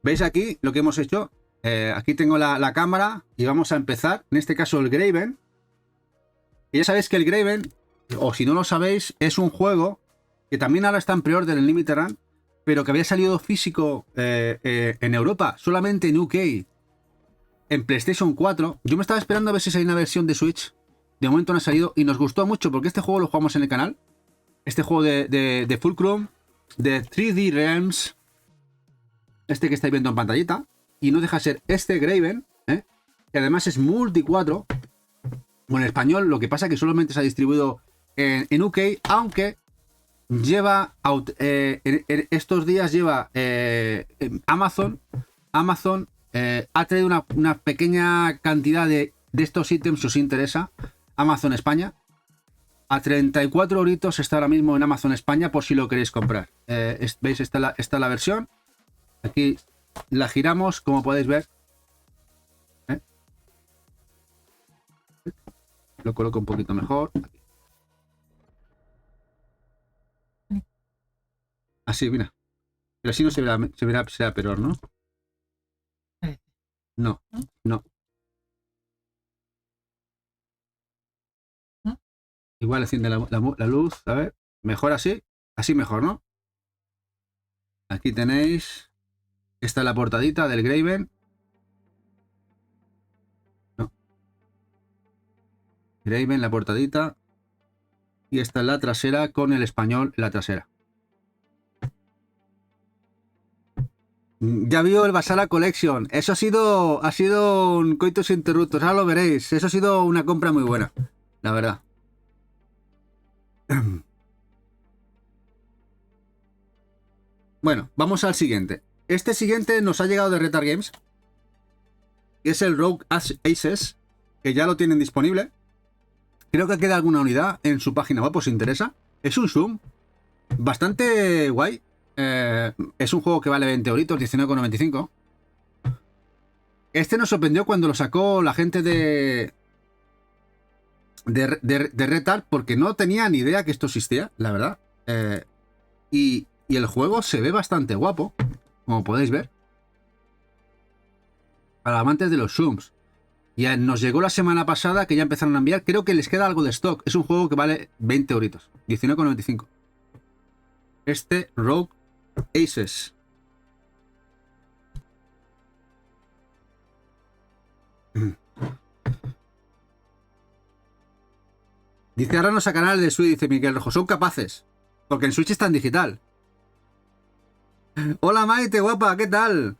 ¿Veis aquí lo que hemos hecho? Aquí tengo la cámara y vamos a empezar. En este caso el Graven. Y ya sabéis que el Graven, o si no lo sabéis, es un juego que también ahora está en pre-order en Limited Run, pero que había salido físico en Europa, solamente en UK, en PlayStation 4. Yo me estaba esperando a ver si salía una versión de Switch. De momento no ha salido y nos gustó mucho porque este juego lo jugamos en el canal. Este juego de Fulcrum, de 3D Realms, este que estáis viendo en pantallita, y no deja de ser este Graven, que además es multi 4, o en español. Lo que pasa es que solamente se ha distribuido en UK, aunque lleva en estos días lleva Amazon ha traído una pequeña cantidad de estos ítems, si os interesa. Amazon España a 34 euritos está ahora mismo en Amazon España, por si lo queréis comprar. ¿Veis? Está la versión. Aquí la giramos, como podéis ver. Lo coloco un poquito mejor. Así, mira. Pero así no será peor, ¿no? No, no. Igual enciende la luz. A ver, mejor así. Así mejor, ¿no? Aquí tenéis. Esta es la portadita del Graven. No. Graven, la portadita. Y esta es la trasera con el español en la trasera. Ya vio el Basara Collection. Eso ha sido un coitus interruptus. Ahora lo veréis. Eso ha sido una compra muy buena, la verdad. Bueno, vamos al siguiente. Este siguiente nos ha llegado de Retard Games. Y es el Rogue Aces, que ya lo tienen disponible. Creo que queda alguna unidad en su página web, pues si interesa. Es un Zoom bastante guay. Es un juego que vale 20 euritos, 19,95. Este nos sorprendió cuando lo sacó la gente de Retard, porque no tenía ni idea que esto existía, la verdad. Y el juego se ve bastante guapo, como podéis ver. Para amantes de los zooms. Ya nos llegó la semana pasada, que ya empezaron a enviar. Creo que les queda algo de stock. Es un juego que vale 20 euritos, 19,95. Este Rogue Aces. Dice, ahora nos sacarán el de Switch, dice Miguel Rojo. Son capaces, porque en Switch está en digital. Hola Maite, guapa, ¿qué tal?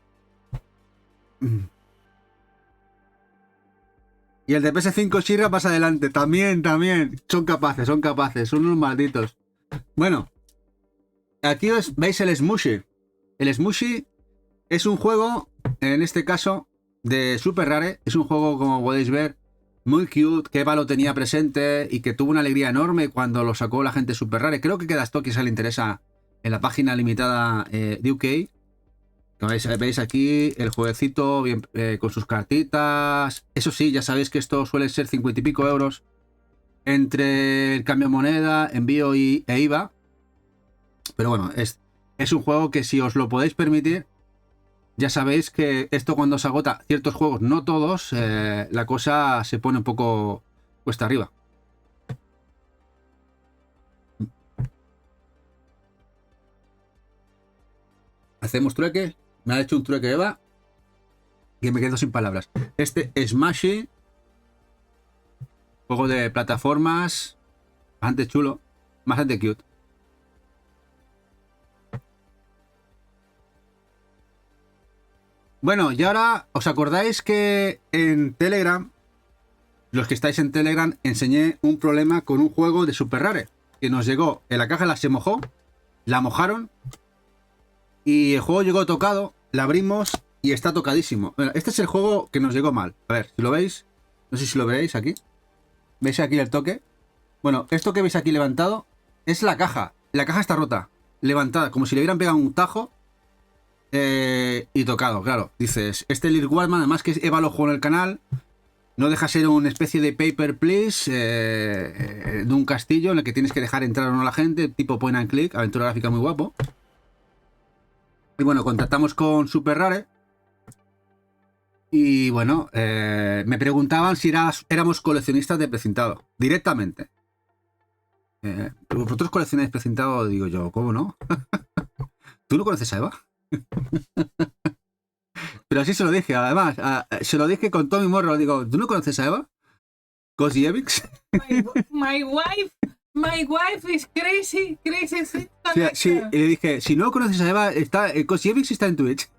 Y el de PS5 Shira pasa adelante. También. Son capaces, son unos malditos. Bueno, aquí os veis el Smushy. El Smushy es un juego, en este caso, de Super Rare. Es un juego, como podéis ver, muy cute, que Eva lo tenía presente y que tuvo una alegría enorme cuando lo sacó la gente Super Rare. Creo que queda stock y se le interesa en la página limitada de UK. Veis aquí el jueguecito bien, con sus cartitas. Eso sí, ya sabéis que esto suele ser 50 y pico euros entre el cambio de moneda, envío e IVA. Pero bueno, es un juego que si os lo podéis permitir, ya sabéis que esto cuando se agota ciertos juegos, no todos, la cosa se pone un poco cuesta arriba. Hacemos trueque. Me ha hecho un trueque Eva que me quedo sin palabras. Este Smashy, juego de plataformas, bastante chulo, bastante cute. Bueno, y ahora, ¿os acordáis que en Telegram, los que estáis en Telegram, enseñé un problema con un juego de Super Rare? Que nos llegó en la caja, se mojó, la mojaron y el juego llegó tocado, la abrimos y está tocadísimo. Bueno, este es el juego que nos llegó mal. A ver, si lo veis, no sé si lo veréis aquí. ¿Veis aquí el toque? Bueno, esto que veis aquí levantado es la caja. La caja está rota, levantada, como si le hubieran pegado un tajo. Y tocado, claro. Dices, este Lil Wallman, además que Eva lo jugó en el canal, no deja ser una especie de Paper Please de un castillo en el que tienes que dejar entrar o no a la gente, tipo point and click, aventura gráfica muy guapo. Y bueno, contactamos con Super Rare Y bueno, me preguntaban si éramos coleccionistas de precintado, directamente. ¿Vosotros coleccionáis precintado? Digo yo, ¿cómo no? ¿Tú no conoces a Eva? Pero así se lo dije, además, se lo dije con todo mi morro. Digo, ¿tú no conoces a Eva? ¿Cosi Evix? My wife is crazy. Sí, y le dije, si no conoces a Eva, Cosi Evix está en Twitch.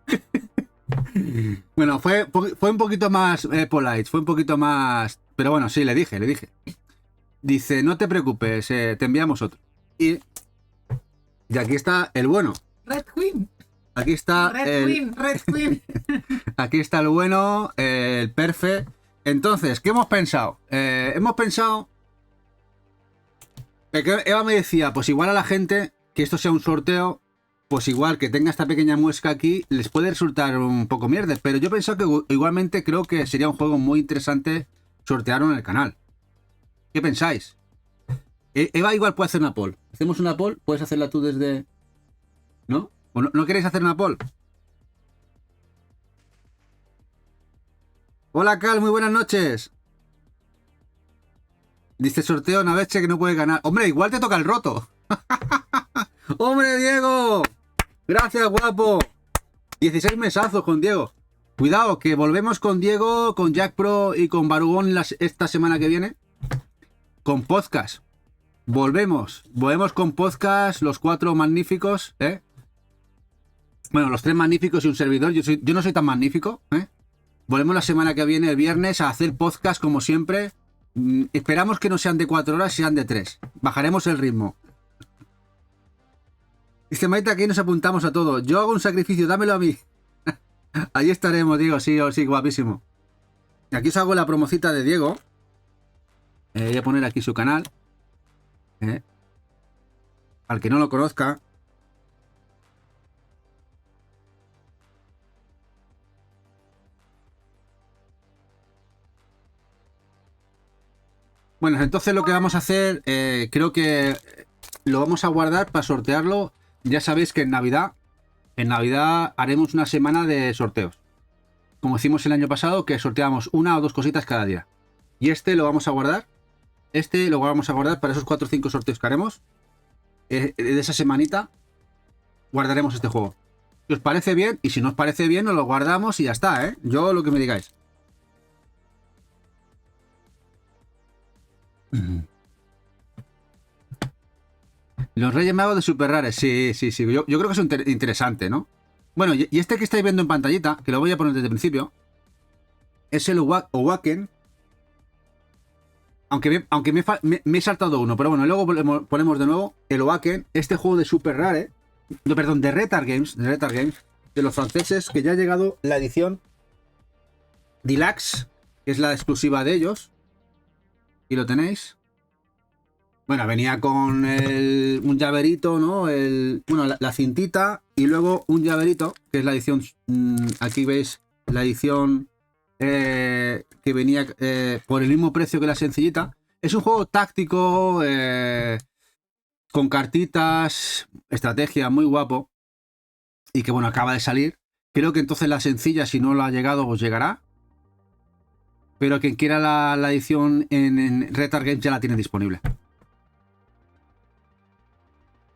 Bueno, fue un poquito más polite, fue un poquito más... Pero bueno, sí, le dije. Dice, no te preocupes, te enviamos otro. Y aquí está el bueno. Red Queen. Aquí está Red Queen. Aquí está el bueno, el perfe. Entonces, ¿qué hemos pensado? Hemos pensado... que Eva me decía, pues igual a la gente, que esto sea un sorteo, pues igual que tenga esta pequeña muesca aquí, les puede resultar un poco mierda. Pero yo he pensado que igualmente creo que sería un juego muy interesante sortearlo en el canal. ¿Qué pensáis? Eva igual puede hacer una poll. ¿Hacemos una poll? ¿Puedes hacerla tú desde...? ¿No? ¿O no queréis hacer una poll? Hola, Cal, muy buenas noches. Dice sorteo Naveche que no puede ganar. Hombre, igual te toca el roto. ¡Hombre, Diego! Gracias, guapo. 16 mesazos con Diego. Cuidado, que volvemos con Diego, con Jack Pro y con Barugón esta semana que viene. Con podcast. Volvemos con podcast, los 4 magníficos, ¿eh? Bueno, los 3 magníficos y un servidor. Yo no soy tan magnífico, ¿eh? Volvemos la semana que viene, el viernes, a hacer podcast como siempre. Esperamos que no sean de 4 horas, sean de 3. Bajaremos el ritmo. Dice Maita, aquí nos apuntamos a todo. Yo hago un sacrificio, dámelo a mí. Allí estaremos, Diego, sí, guapísimo. Aquí os hago la promocita de Diego. Voy a poner aquí su canal. Al que no lo conozca. Bueno, entonces lo que vamos a hacer, creo que lo vamos a guardar para sortearlo. Ya sabéis que en Navidad haremos una semana de sorteos. Como hicimos el año pasado, que sorteamos 1 o 2 cositas cada día. Y este lo vamos a guardar. Este lo vamos a guardar para esos 4 o 5 sorteos que haremos. De esa semanita guardaremos este juego. Si os parece bien, y si no os parece bien, nos lo guardamos y ya está, ¿eh? Yo lo que me digáis. Los Reyes Magos de Super Rares, sí. Yo creo que es interesante, ¿no? Bueno, y este que estáis viendo en pantallita, que lo voy a poner desde el principio, es el Owaken. Aunque me he saltado uno, pero bueno, luego ponemos de nuevo el Owaken, este juego de Super Rare, no, perdón, de Retard Games, de los franceses, que ya ha llegado la edición Deluxe, que es la exclusiva de ellos. Y lo tenéis. Bueno, venía con un llaverito, ¿no? Bueno, la cintita y luego un llaverito, que es la edición... aquí veis la edición que venía por el mismo precio que la sencillita. Es un juego táctico, con cartitas, estrategia, muy guapo. Y que, bueno, acaba de salir. Creo que entonces la sencilla, si no lo ha llegado, os llegará. Pero quien quiera la edición en Retard Games ya la tiene disponible.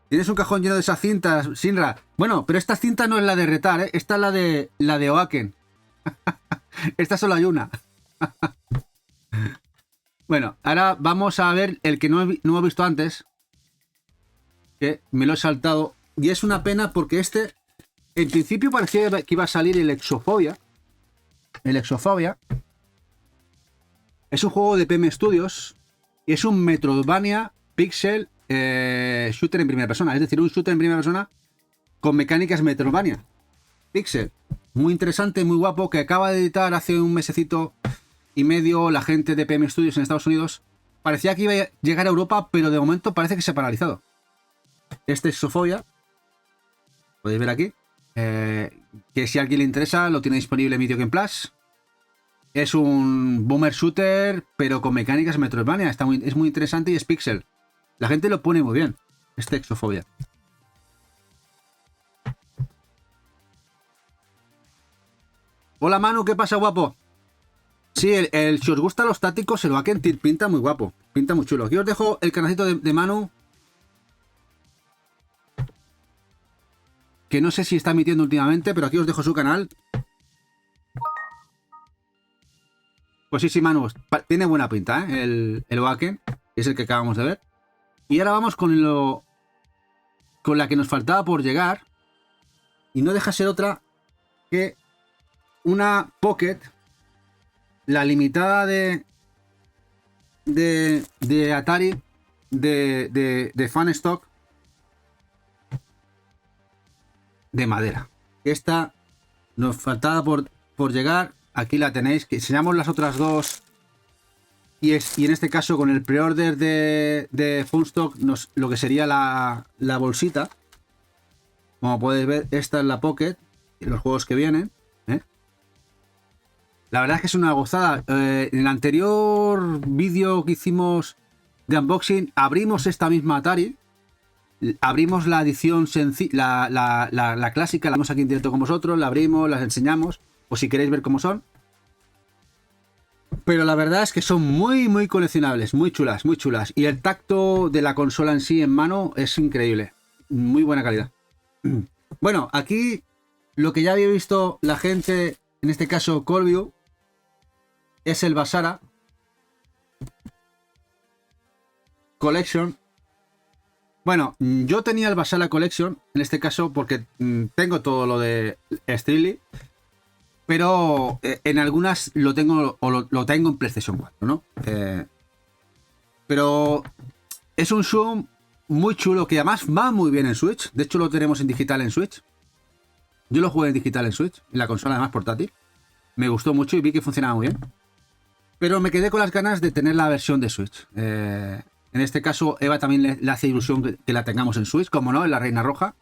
Tienes un cajón lleno de esas cintas, Sinra. Bueno, pero esta cinta no es la de Retard, ¿eh? Esta es la de Owaken. Esta solo hay una. Bueno, ahora vamos a ver el que no he visto antes. Que me lo he saltado. Y es una pena porque este... En principio parecía que iba a salir el Exofobia. El Exofobia. Es un juego de PM Studios. Y es un Metroidvania Pixel shooter en primera persona. Es decir, un shooter en primera persona con mecánicas Metroidvania Pixel. Muy interesante, muy guapo. Que acaba de editar hace un mesecito y medio la gente de PM Studios en Estados Unidos. Parecía que iba a llegar a Europa, pero de momento parece que se ha paralizado. Este es Exofobia. Podéis ver aquí. Que si a alguien le interesa, lo tiene disponible en Video Game Plus. Es un boomer shooter, pero con mecánicas Metroidvania. Es muy interesante y es pixel. La gente lo pone muy bien. Este Exofobia. Hola Manu, ¿qué pasa, guapo? Sí, si os gustan los tácticos, el Wacken pinta muy guapo. Pinta muy chulo. Aquí os dejo el canalcito de Manu. Que no sé si está emitiendo últimamente, pero aquí os dejo su canal. Pues sí, Manu, tiene buena pinta, ¿eh? El Wacken, que es el que acabamos de ver. Y ahora vamos con la que nos faltaba por llegar. Y no deja ser otra que una Pocket, la limitada de Atari, de Fan Stock, de madera. Esta nos faltaba por llegar. Aquí la tenéis, que enseñamos las otras dos. Y en este caso, con el pre-order de Funstock, lo que sería la bolsita. Como podéis ver, esta es la Pocket y los juegos que vienen. La verdad es que es una gozada. En el anterior vídeo que hicimos de unboxing, abrimos esta misma Atari. Abrimos la edición sencilla, la clásica, la vemos aquí en directo con vosotros, la abrimos, las enseñamos, o si queréis ver cómo son. Pero la verdad es que son muy, muy coleccionables, muy chulas, muy chulas. Y el tacto de la consola en sí, en mano, es increíble. Muy buena calidad. Bueno, aquí lo que ya había visto la gente, en este caso Corview, es el Basara Collection. Bueno, yo tenía el Basara Collection, en este caso, porque tengo todo lo de Strictly, pero en algunas lo tengo lo tengo en PlayStation 4, ¿no? Pero es un Zoom muy chulo que además va muy bien en Switch. De hecho, lo tenemos en digital en Switch. Yo lo jugué en digital en Switch, en la consola además portátil. Me gustó mucho y vi que funcionaba muy bien. Pero me quedé con las ganas de tener la versión de Switch. En este caso, Eva también le hace ilusión que la tengamos en Switch, como no, en la Reina Roja.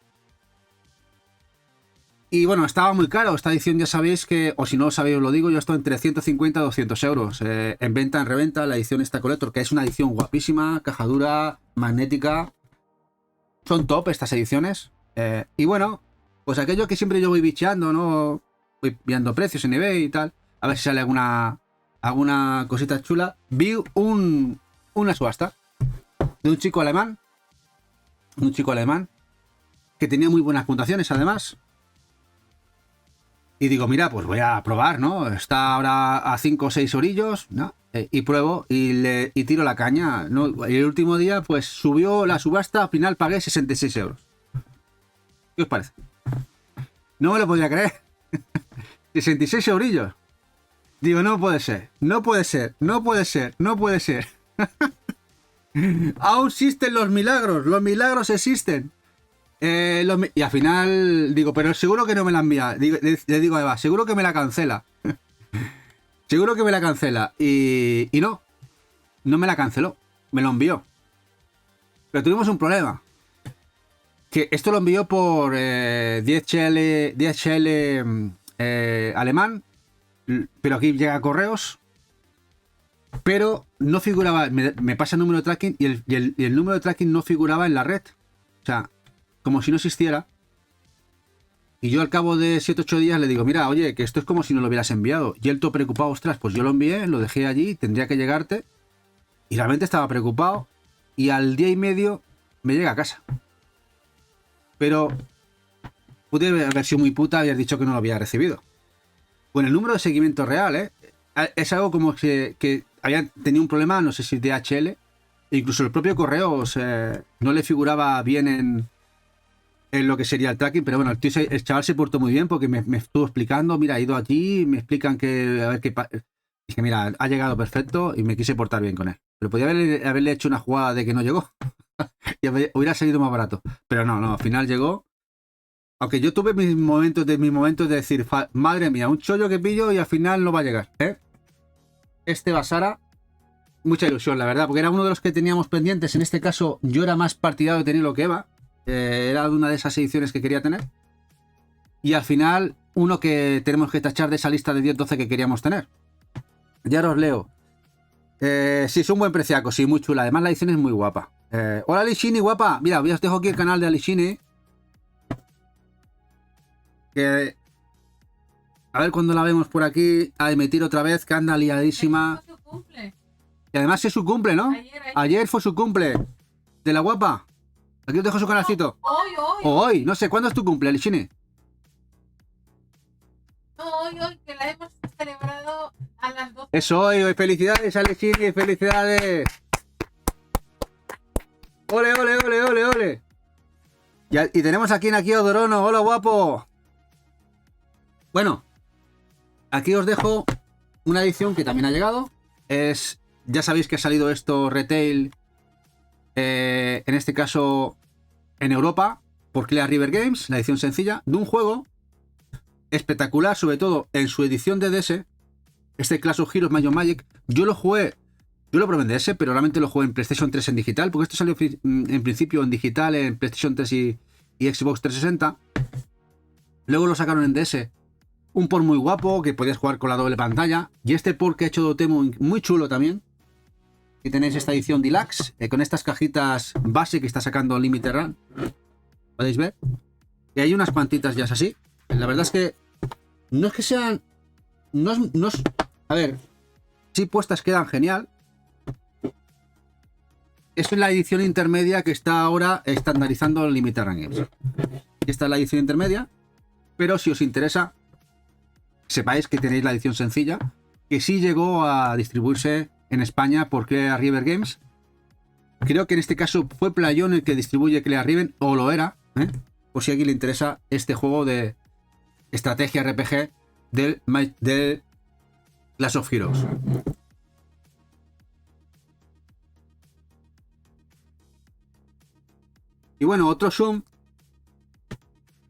Y bueno, estaba muy caro. Esta edición ya sabéis que, o si no lo sabéis os lo digo, yo estoy entre 150 y 200 euros. En venta, en reventa, la edición esta Collector, que es una edición guapísima, caja dura, magnética. Son top estas ediciones. Y bueno, pues aquello que siempre yo voy bicheando, ¿no? Voy viendo precios en eBay y tal. A ver si sale alguna cosita chula. Vi una subasta de un chico alemán. Un chico alemán que tenía muy buenas puntuaciones además. Y digo, mira, pues voy a probar, ¿no? Está ahora a 5 o 6 orillos, ¿no? Y pruebo y tiro la caña, ¿no? Y el último día, pues subió la subasta, al final pagué 66 euros. ¿Qué os parece? No me lo podía creer. 66 eurillos. Digo, no puede ser, no puede ser, no puede ser, no puede ser. Aún existen los milagros existen. Y al final digo, pero seguro que no me la envía. Le digo a Eva, seguro que me la cancela. Seguro que me la cancela. Y no me la canceló. Me lo envió. Pero tuvimos un problema. Que esto lo envió por DHL alemán. Pero aquí llega a correos. Pero no figuraba. Me pasa el número de tracking y el número de tracking no figuraba en la red. O sea, como si no existiera. Y yo al cabo de 7-8 días le digo, mira, oye, que esto es como si no lo hubieras enviado. Y él todo preocupado, ostras, pues yo lo envié, lo dejé allí, tendría que llegarte. Y realmente estaba preocupado. Y al día y medio me llega a casa. Pero pude haber sido muy puta y haber dicho que no lo había recibido. Bueno, el número de seguimiento real, es algo como que habían tenido un problema, no sé si DHL. E incluso el propio correo no le figuraba bien en lo que sería el tracking, pero bueno, el chaval se portó muy bien porque me estuvo explicando, mira, he ido aquí, me explican que, a ver qué pasa. Dije, mira, ha llegado perfecto y me quise portar bien con él. Pero podía haberle hecho una jugada de que no llegó y hubiera salido más barato. Pero no, al final llegó. Aunque yo tuve mis momentos de decir, madre mía, un chollo que pillo y al final no va a llegar, ¿eh? Este Basara, mucha ilusión, la verdad, porque era uno de los que teníamos pendientes. En este caso, yo era más partidario de tenerlo que Eva. Era una de esas ediciones que quería tener. Y al final, uno que tenemos que tachar de esa lista de 10-12 que queríamos tener. Ya os leo. Sí, es un buen preciaco, sí, muy chula. Además, la edición es muy guapa. Hola, Alishini, guapa. Mira, os dejo aquí el canal de Alishini. Que A ver cuándo la vemos por aquí a emitir otra vez, que anda liadísima. Fue su cumple. Y además es su cumple, ¿no? Ayer fue su cumple. De la guapa. Aquí os dejo su canalcito. Hoy. O hoy, no sé, ¿cuándo es tu cumple, Lichini? No, hoy, que la hemos celebrado a las 12. Es hoy, felicidades a Lichini, felicidades. Ole, ole, ole, ole, ole. Y tenemos aquí a Odorono. Hola, guapo. Bueno, aquí os dejo una edición que también ha llegado. Ya sabéis que ha salido esto retail, en este caso en Europa, por Clear River Games, la edición sencilla, de un juego espectacular, sobre todo en su edición de DS, este Clash of Heroes Mayo Magic. Yo lo probé en DS, pero realmente lo jugué en PlayStation 3 en digital, porque esto salió en principio en digital en PlayStation 3 y Xbox 360. Luego lo sacaron en DS, un port muy guapo, que podías jugar con la doble pantalla, y este port que ha hecho Dotemu muy chulo también. Aquí tenéis esta edición Deluxe, con estas cajitas base que está sacando Limited Run. ¿Podéis ver? Y hay unas cuantitas ya así. La verdad es que no es que sean... a ver, sí puestas quedan genial. Esto es la edición intermedia que está ahora estandarizando Limited Run Games. Esta es la edición intermedia, pero si os interesa, sepáis que tenéis la edición sencilla, que sí llegó a distribuirse en España por Clear River Games. Creo que en este caso fue Playón el que distribuye Clear River, o lo era, por si a alguien le interesa este juego de estrategia RPG del Clash of Heroes. Y bueno, otro zoom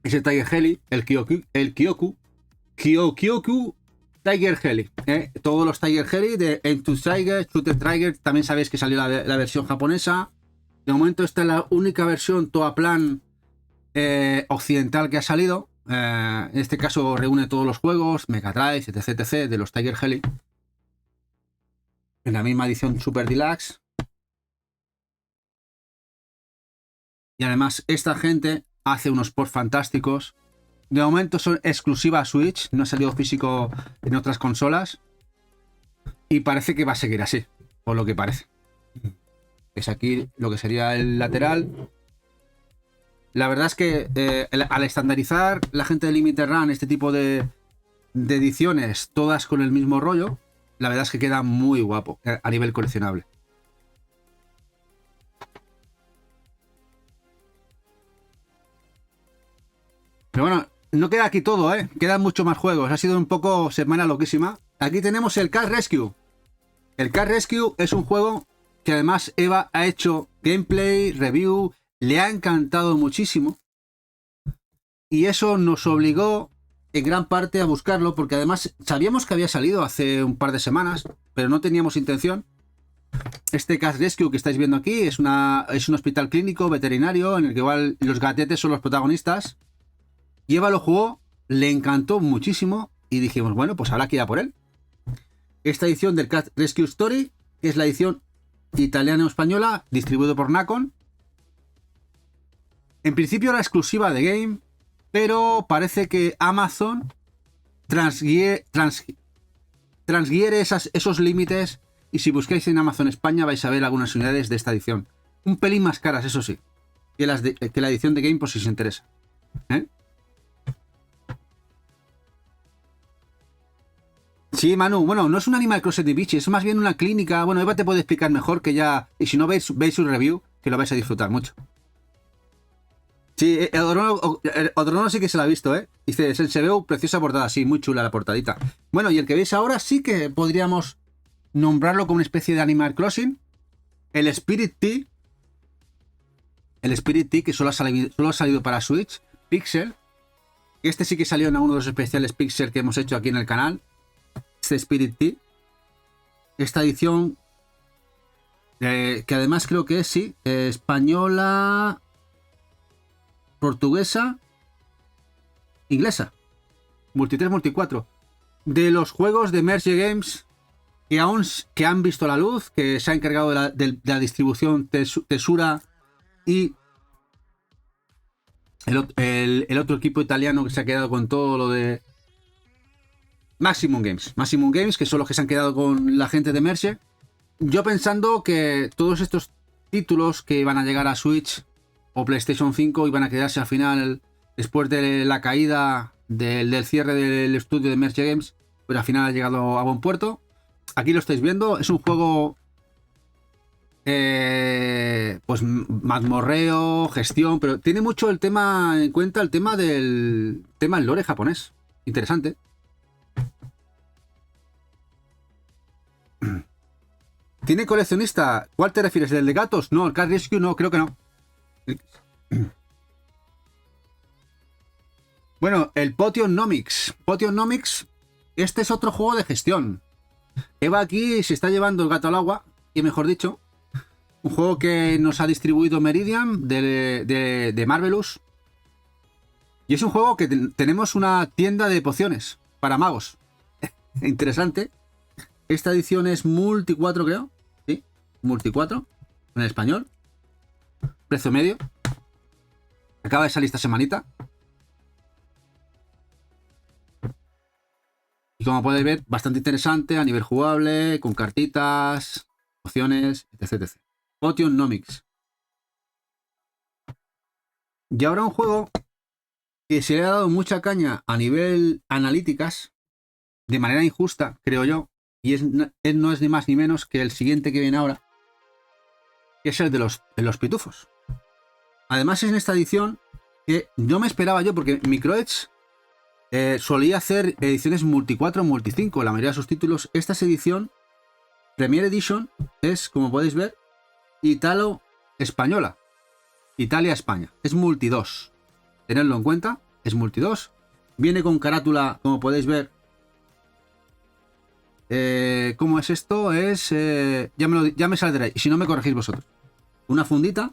es el Tiger Heli, el Kyoku Tiger Heli. Todos los Tiger Heli de Into Tiger, Shooter Tiger, también sabéis que salió la versión japonesa. De momento esta es la única versión toda plan occidental que ha salido. En este caso reúne todos los juegos, Mega Drive, etc, de los Tiger Heli. En la misma edición Super Deluxe. Y además esta gente hace unos ports fantásticos. De momento son exclusivas Switch, no ha salido físico en otras consolas. Y parece que va a seguir así, por lo que parece. Es aquí lo que sería el lateral. La verdad es que al estandarizar la gente de Limited Run este tipo de ediciones, todas con el mismo rollo, la verdad es que queda muy guapo a nivel coleccionable. Pero bueno, no queda aquí todo, quedan muchos más juegos. Ha sido un poco semana loquísima. Aquí tenemos el Cat Rescue. El Cat Rescue es un juego que además Eva ha hecho gameplay, review, le ha encantado muchísimo. Y eso nos obligó en gran parte a buscarlo, porque además sabíamos que había salido hace un par de semanas, pero no teníamos intención. Este Cat Rescue que estáis viendo aquí es un hospital clínico veterinario en el que igual los gatetes son los protagonistas. Y Eva lo jugó, le encantó muchísimo y dijimos, bueno, pues habrá que ir a por él. Esta edición del Cat Rescue Story, que es la edición italiana o española, distribuido por Nacon. En principio era exclusiva de Game, pero parece que Amazon transgiere esos límites, y si buscáis en Amazon España vais a ver algunas unidades de esta edición. Un pelín más caras, eso sí, que la edición de Game, por si os interesa. Sí, Manu, bueno, no es un Animal Crossing de bichi, es más bien una clínica. Bueno, Eva te puede explicar mejor, que ya... Y si no veis su review, que lo vais a disfrutar mucho. Sí, Odorono sí que se la ha visto, Dice, se ve preciosa portada, sí, muy chula la portadita. Bueno, y el que veis ahora sí que podríamos nombrarlo como una especie de Animal Crossing. El Spirit Tea. El Spirit Tea, que solo ha salido para Switch. Pixel. Este sí que salió en uno de los especiales Pixel que hemos hecho aquí en el canal. Este Spirit Tea. Esta edición, que además creo que es, sí, española, portuguesa, inglesa, multi-3, multi-4, de los juegos de Merge Games que han visto la luz, que se ha encargado de la distribución Tesura y el otro equipo italiano que se ha quedado con todo lo de Maximum Games. Maximum Games, que son los que se han quedado con la gente de Merge. Yo pensando que todos estos títulos que van a llegar a Switch o PlayStation 5 iban a quedarse al final después de la caída del cierre del estudio de Merge Games, pero al final ha llegado a buen puerto. Aquí lo estáis viendo, es un juego pues mazmorreo, gestión, pero tiene mucho el tema en cuenta, el tema del lore japonés. Interesante. ¿Tiene coleccionista? ¿Cuál te refieres? ¿El de gatos? No, el Cat Rescue no, creo que no. Bueno, el Potionnomics. Potionnomics, este es otro juego de gestión. Eva aquí se está llevando el gato al agua, y mejor dicho, un juego que nos ha distribuido Meridian de Marvelous. Y es un juego que tenemos una tienda de pociones para magos. Interesante. Esta edición es Multi 4, creo. Sí, Multi 4, en español. Precio medio. Acaba de salir esta semanita. Y como podéis ver, bastante interesante a nivel jugable, con cartitas, pociones, etc. Potionnomics. Y ahora un juego que se le ha dado mucha caña a nivel analíticas, de manera injusta, creo yo, y él no es ni más ni menos que el siguiente que viene ahora, que es el de los pitufos. Además es en esta edición que no me esperaba yo, porque Microedge solía hacer ediciones multi 4, multi 5, la mayoría de sus títulos. Esta es edición Premier Edition, es, como podéis ver, Italo-Española. Italia-España. Es multi 2. Tenedlo en cuenta, es multi 2. Viene con carátula, como podéis ver. ¿Cómo es esto? Es... ya me saldrá, y si no me corregís vosotros. Una fundita.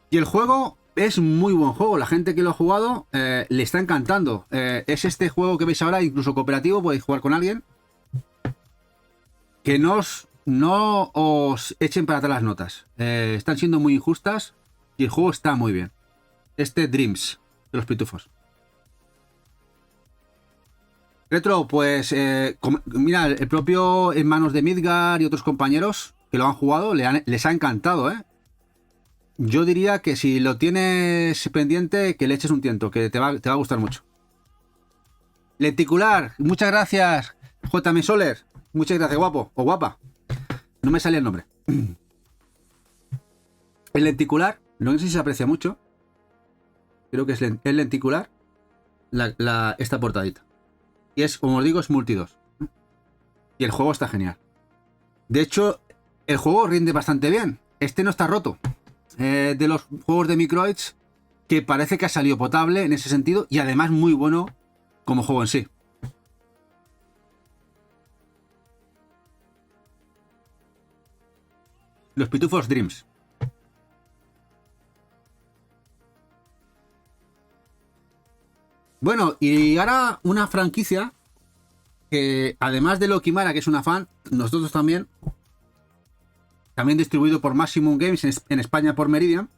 Y el juego es muy buen juego. La gente que lo ha jugado le está encantando. Es este juego que veis ahora, incluso cooperativo, podéis jugar con alguien. Que no os echen para atrás las notas. Están siendo muy injustas y el juego está muy bien. Este Dreams de los pitufos. Retro, pues mira, el propio En Manos de Midgar y otros compañeros que lo han jugado les ha encantado, ¿eh? Yo diría que si lo tienes pendiente, que le eches un tiento, que te va a gustar mucho. Lenticular, muchas gracias, JM Soler. Muchas gracias, guapo o guapa. No me sale el nombre. El lenticular, no sé si se aprecia mucho. Creo que es lenticular esta portadita. Y es, como os digo, es multi 2. Y el juego está genial. De hecho, el juego rinde bastante bien. Este no está roto. De los juegos de Microedge, que parece que ha salido potable en ese sentido. Y además muy bueno como juego en sí. Los Pitufos Dreams. Bueno, y ahora una franquicia que, además de Lokimara, que es una fan, nosotros también distribuido por Maximum Games en España por Meridian,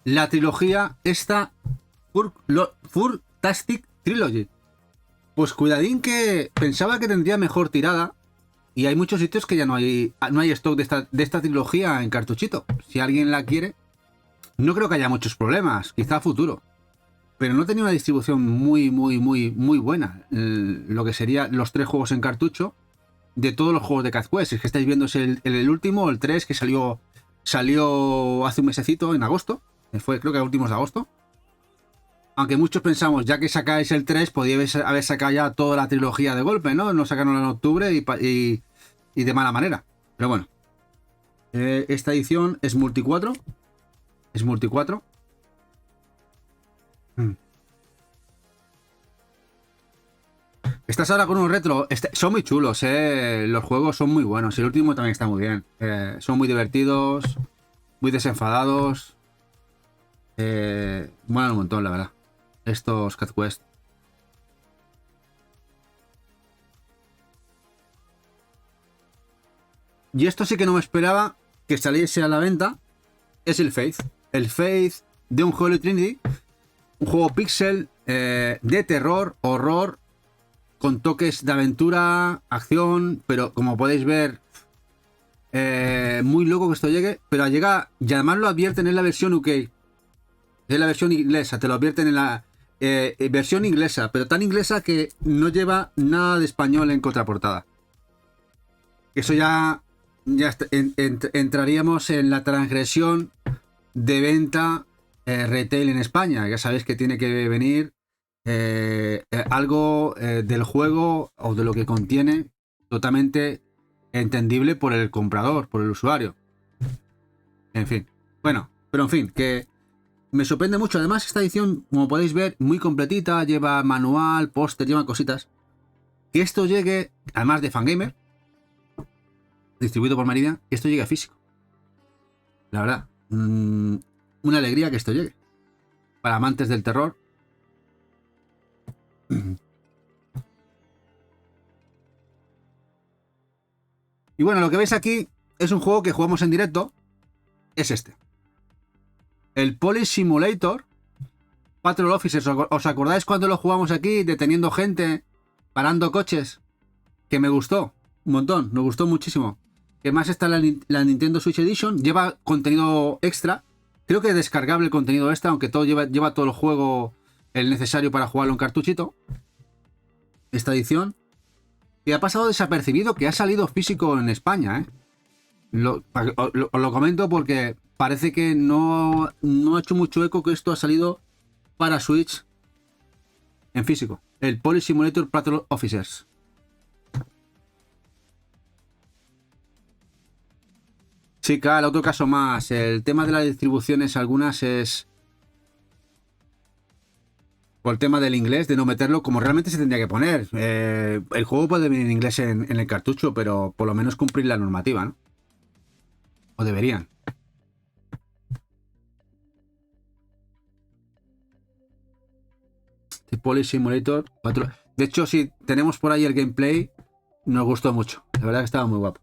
la trilogía esta Furtastic Trilogy. Pues cuidadín, que pensaba que tendría mejor tirada, y hay muchos sitios que ya no hay stock de esta trilogía en cartuchito. Si alguien la quiere, no creo que haya muchos problemas, quizá a futuro. Pero no tenía una distribución muy buena. Lo que sería los 3 juegos en cartucho de todos los juegos de Cat Quest. Es que estáis viendo el último, el 3, que salió hace un mesecito, en agosto. Fue, creo que a últimos de agosto. Aunque muchos pensamos, ya que sacáis el 3, podíais haber sacado ya toda la trilogía de golpe, ¿no? No sacaron en octubre y de mala manera. Pero bueno. Esta edición es multi 4. Es multi 4. Estás ahora con un retro. Son muy chulos, los juegos son muy buenos. El último también está muy bien. Son muy divertidos, muy desenfadados. Molan un montón, la verdad. Estos Cat Quest. Y esto sí que no me esperaba que saliese a la venta. Es el Faith. El Faith de Unholy Trinity. Un juego pixel de terror, horror con toques de aventura, acción, pero como podéis ver, muy loco que esto llegue, pero llega, y además lo advierten en la versión UK, es la versión inglesa, te lo advierten en la versión inglesa, pero tan inglesa que no lleva nada de español en contraportada. Eso ya entraríamos en la transgresión de venta retail en España. Ya sabéis que tiene que venir algo del juego o de lo que contiene totalmente entendible por el comprador, por el usuario. En fin. Bueno, pero en fin, que me sorprende mucho. Además, esta edición, como podéis ver, muy completita, lleva manual, póster, lleva cositas. Que esto llegue, además de Fangamer, distribuido por Meridian, que esto llegue a físico. La verdad, una alegría que esto llegue. Para amantes del terror. Y bueno, lo que veis aquí es un juego que jugamos en directo. Es este. El Police Simulator Patrol Officers. ¿Os acordáis cuando lo jugamos aquí, deteniendo gente, parando coches? Que me gustó un montón, me gustó muchísimo. Que más está la Nintendo Switch Edition. Lleva contenido extra. Creo que es descargable el contenido extra, aunque todo lleva todo el juego el necesario para jugarlo en cartuchito. Esta edición. Que ha pasado desapercibido, que ha salido físico en España, ¿eh? Os lo comento porque parece que no ha hecho mucho eco que esto ha salido para Switch en físico. El Police Simulator Patrol Officers. Sí, claro, otro caso más. El tema de las distribuciones, algunas es por el tema del inglés, de no meterlo como realmente se tendría que poner. El juego puede venir en inglés en el cartucho, pero por lo menos cumplir la normativa, ¿no? O deberían. The Police Simulator 4. De hecho, sí, tenemos por ahí el gameplay. Nos gustó mucho. La verdad que estaba muy guapo.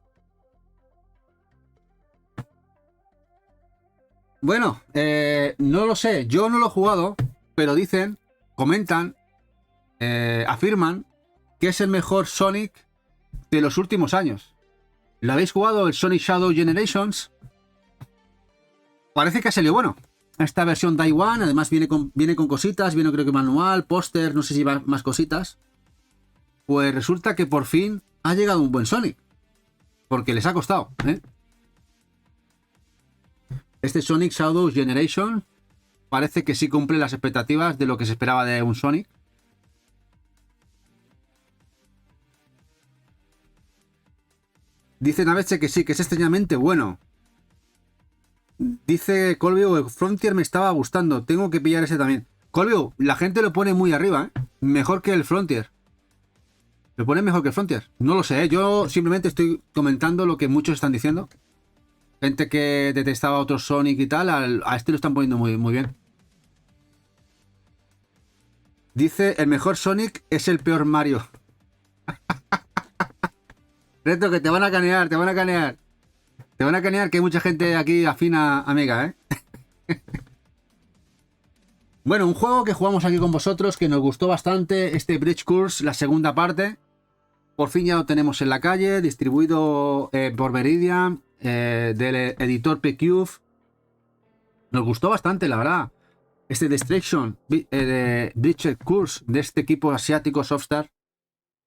Bueno, no lo sé. Yo no lo he jugado, pero dicen, comentan, afirman que es el mejor Sonic de los últimos años. ¿Lo habéis jugado? El Sonic Shadow Generations. Parece que ha salido bueno. Esta versión Day One, además viene con cositas, viene creo que manual, póster, no sé si va más cositas. Pues resulta que por fin ha llegado un buen Sonic. Porque les ha costado, ¿eh? Este Sonic Shadow Generation parece que sí cumple las expectativas de lo que se esperaba de un Sonic. Dicen a veces que sí, que es extrañamente bueno. Dice Colvio, el Frontier me estaba gustando, tengo que pillar ese también. Colvio, la gente lo pone muy arriba, ¿eh? Mejor que el Frontier. Lo pone mejor que el Frontier. No lo sé, ¿eh? Yo simplemente estoy comentando lo que muchos están diciendo. Gente que detestaba otros Sonic y tal, a este lo están poniendo muy, muy bien. Dice, el mejor Sonic es el peor Mario. Reto, que te van a canear, te van a canear. Te van a canear, que hay mucha gente aquí afina, amiga, ¿eh? Bueno, un juego que jugamos aquí con vosotros, que nos gustó bastante, este Bridge Course, la segunda parte. Por fin ya lo tenemos en la calle, distribuido por Meridian, del editor P-Cube. Nos gustó bastante, la verdad. Este Destruction, de Bridge Course, de este equipo asiático Softstar.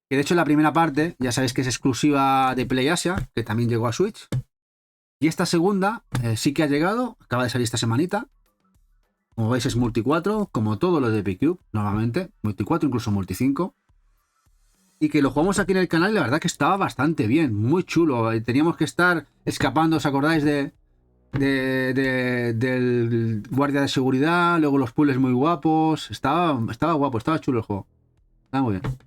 Que de hecho la primera parte, ya sabéis que es exclusiva de PlayAsia, que también llegó a Switch. Y esta segunda sí que ha llegado, acaba de salir esta semanita. Como veis es multi 4, como todo lo de P-Cube, normalmente. Multi 4, incluso multi 5. Y que lo jugamos aquí en el canal y la verdad que estaba bastante bien, muy chulo. Teníamos que estar escapando, ¿os acordáis del guardia de seguridad? Luego los puzzles muy guapos. Estaba guapo, estaba chulo el juego. Estaba muy bien.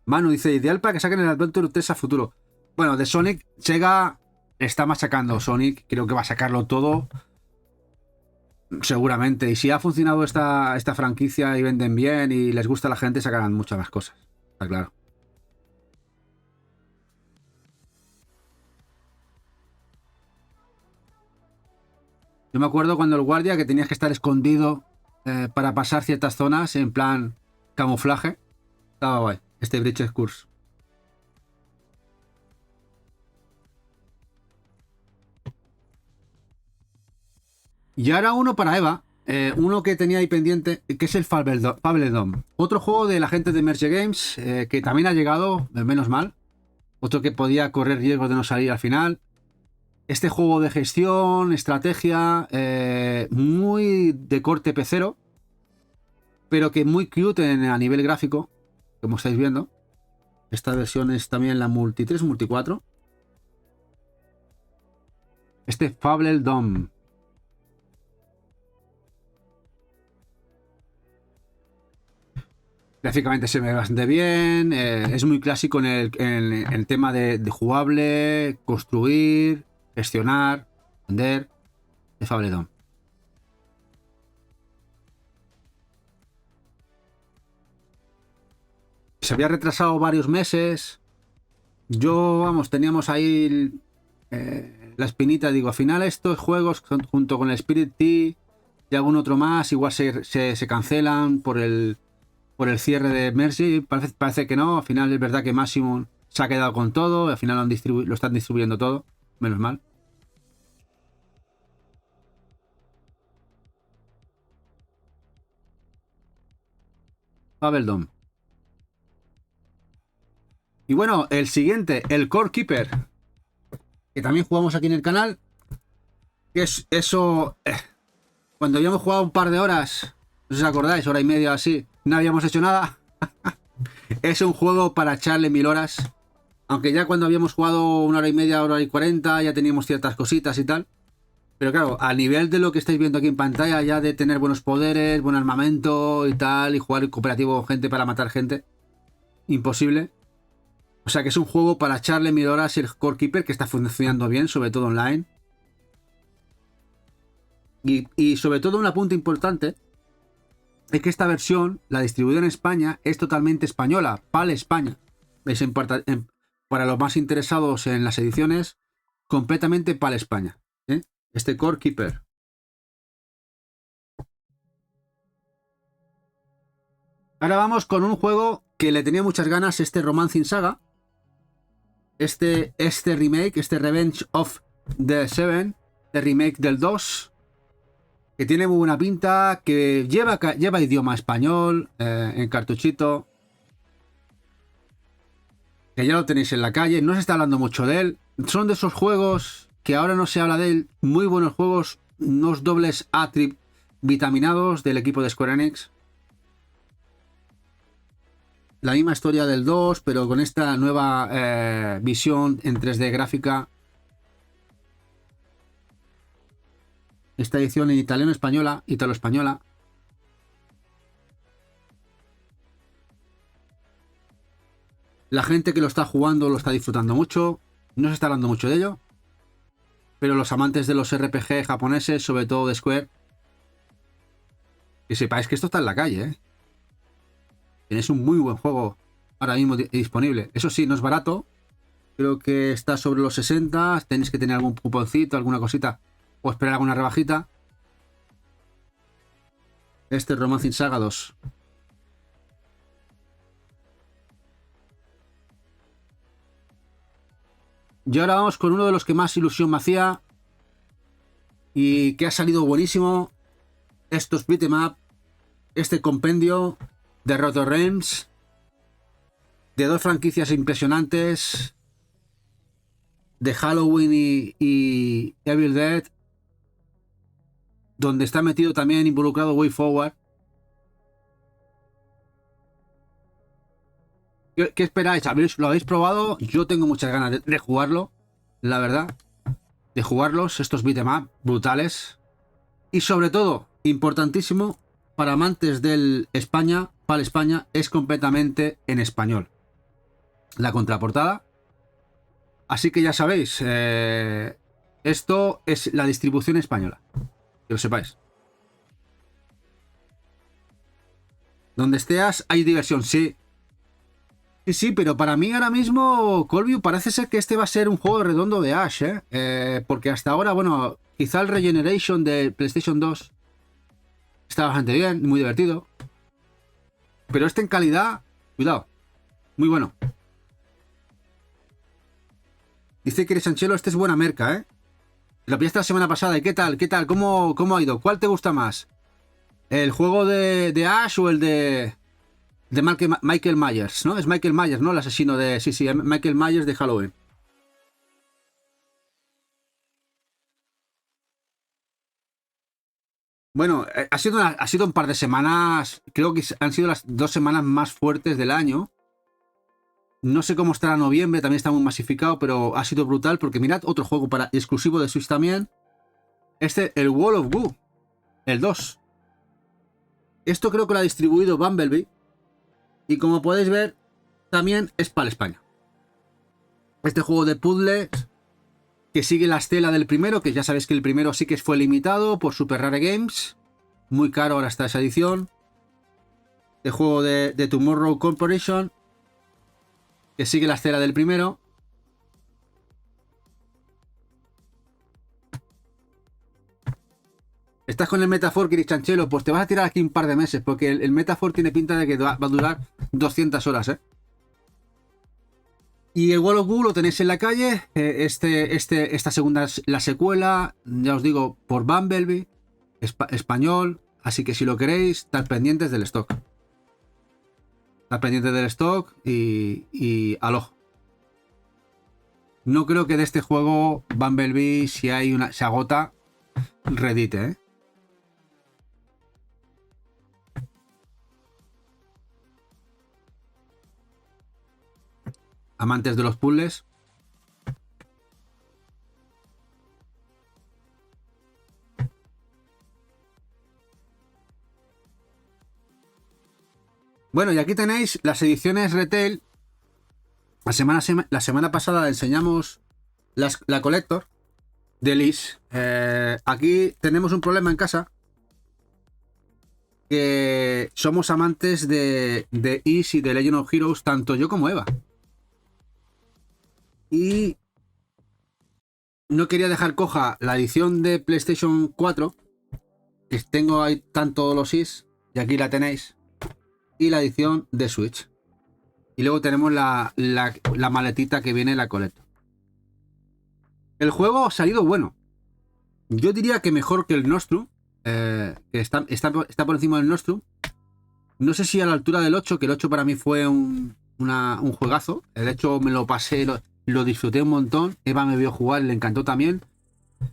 Manu dice, ideal para que saquen el Adventure 3 a futuro. Bueno, de Sonic, Sega está machacando Sonic. Creo que va a sacarlo todo. Seguramente. Y si ha funcionado esta franquicia y venden bien y les gusta a la gente, sacarán muchas más cosas. Está claro. Yo me acuerdo cuando el guardia, que tenías que estar escondido para pasar ciertas zonas en plan camuflaje. Estaba guay, este Breaches Curse. Y ahora uno para Eva, uno que tenía ahí pendiente, que es el Fabledom. Otro juego de la gente de Merge Games, que también ha llegado, menos mal. Otro que podía correr riesgo de no salir al final. Este juego de gestión, estrategia, muy de corte pecero, pero que muy cute a nivel gráfico, como estáis viendo. Esta versión es también la Multi 3, Multi 4. Este Fabledom. Gráficamente se ve bastante bien, es muy clásico en el tema de jugable, construir, gestionar, vender, de Fabledom. Se había retrasado varios meses. Yo, vamos, teníamos ahí la espinita, digo, al final estos juegos junto con el Spirit Tea y algún otro más, igual se cancelan por el cierre de Mercy. Parece que no. Al final es verdad que Maximum se ha quedado con todo. Al final lo están distribuyendo todo. Menos mal. Fabledom. Y bueno, el siguiente, el Core Keeper, que también jugamos aquí en el canal. Que es eso. Cuando habíamos jugado un par de horas, no sé si os acordáis, hora y media así, no habíamos hecho nada. Es un juego para echarle 1000 horas. Aunque ya cuando habíamos jugado una hora y media, hora y 40, ya teníamos ciertas cositas y tal. Pero claro, a nivel de lo que estáis viendo aquí en pantalla, ya de tener buenos poderes, buen armamento y tal, y jugar en cooperativo con gente para matar gente, imposible. O sea que es un juego para echarle 1000 horas, el Core Keeper, que está funcionando bien, sobre todo online. Y sobre todo un apunte importante es que esta versión, la distribuida en España, es totalmente española, PAL España. ¿Veis? Para los más interesados en las ediciones, completamente PAL España. Este Core Keeper. Ahora vamos con un juego que le tenía muchas ganas, este Romancing Saga. Este remake, este Revenge of the Seven, el remake del 2. Que tiene muy buena pinta, que lleva idioma español, en cartuchito. Que ya lo tenéis en la calle, no se está hablando mucho de él. Son de esos juegos que ahora no se habla de él. Muy buenos juegos, unos dobles A-trip vitaminados del equipo de Square Enix. La misma historia del 2, pero con esta nueva visión en 3D gráfica. Esta edición en italo-española. La gente que lo está jugando lo está disfrutando mucho. No se está hablando mucho de ello. Pero los amantes de los RPG japoneses, sobre todo de Square, que sepáis que esto está en la calle, ¿eh? Tienes un muy buen juego ahora mismo disponible. Eso sí, no es barato. Creo que está sobre los 60. Tenéis que tener algún cuponcito, alguna cosita, o esperar alguna rebajita. Este Romancing Saga 2. Y ahora vamos con uno de los que más ilusión me hacía y que ha salido buenísimo. Estos beat'em up, este compendio de Rotor Realms, de dos franquicias impresionantes, de Halloween y Evil Dead, donde está metido también involucrado Way Forward. ¿Qué esperáis? ¿Lo habéis probado? Yo tengo muchas ganas de jugarlo, la verdad. De jugarlos, estos beat'em up brutales. Y sobre todo, importantísimo, para amantes del España, PAL España, es completamente en español. La contraportada. Así que ya sabéis, esto es la distribución española. Que lo sepáis. Donde estés hay diversión, sí. Sí, pero para mí ahora mismo, Colview, parece ser que este va a ser un juego redondo de Ash, porque hasta ahora, bueno, quizá el Regeneration de PlayStation 2 Está bastante bien, muy divertido. Pero este en calidad, cuidado, muy bueno. Dice que Sanchelo, este es buena merca, ¿eh? Lo pillaste la semana pasada. ¿Y qué tal? ¿Qué tal? ¿Cómo ha ido? ¿Cuál te gusta más? ¿El juego de Ash o el de Michael Myers, ¿no? Es Michael Myers, ¿no? El asesino de... Sí, Michael Myers de Halloween. Bueno, ha sido un par de semanas, creo que han sido las 2 semanas más fuertes del año. No sé cómo estará noviembre, también está muy masificado, pero ha sido brutal porque mirad, otro juego exclusivo de Switch también. El Wall of Goo, el 2. Esto creo que lo ha distribuido Bumblebee. Y como podéis ver, también es para España. Este juego de puzzles que sigue la estela del primero, que ya sabéis que el primero sí que fue limitado por Super Rare Games. Muy caro ahora está esa edición. El juego de Tomorrow Corporation, que sigue la estela del primero. ¿Estás con el Metaphor, Chanchelo? Pues te vas a tirar aquí un par de meses, porque el Metaphor tiene pinta de que va a durar 200 horas, ¿eh? Y el Wall of Goo lo tenéis en la calle. Esta segunda es la secuela, ya os digo, por Bumblebee, español. Así que si lo queréis, estad pendientes del stock. Estad pendientes del stock y al ojo. No creo que de este juego Bumblebee, si se agota, redite, ¿eh? Amantes de los puzzles. Bueno, y aquí tenéis las ediciones retail. La semana pasada enseñamos la Collector de Liz. Aquí tenemos un problema en casa. Que somos amantes de Is y de Legend of Heroes, tanto yo como Eva. Y no quería dejar coja la edición de PlayStation 4. Que tengo ahí tanto los Is, y aquí la tenéis. Y la edición de Switch. Y luego tenemos la maletita que viene en la Collector. El juego ha salido bueno. Yo diría que mejor que el Nostrum. Que está por encima del Nostrum. No sé si a la altura del 8, que el 8 para mí fue un juegazo. El 8 me lo pasé, lo disfruté un montón. Eva me vio jugar, le encantó también.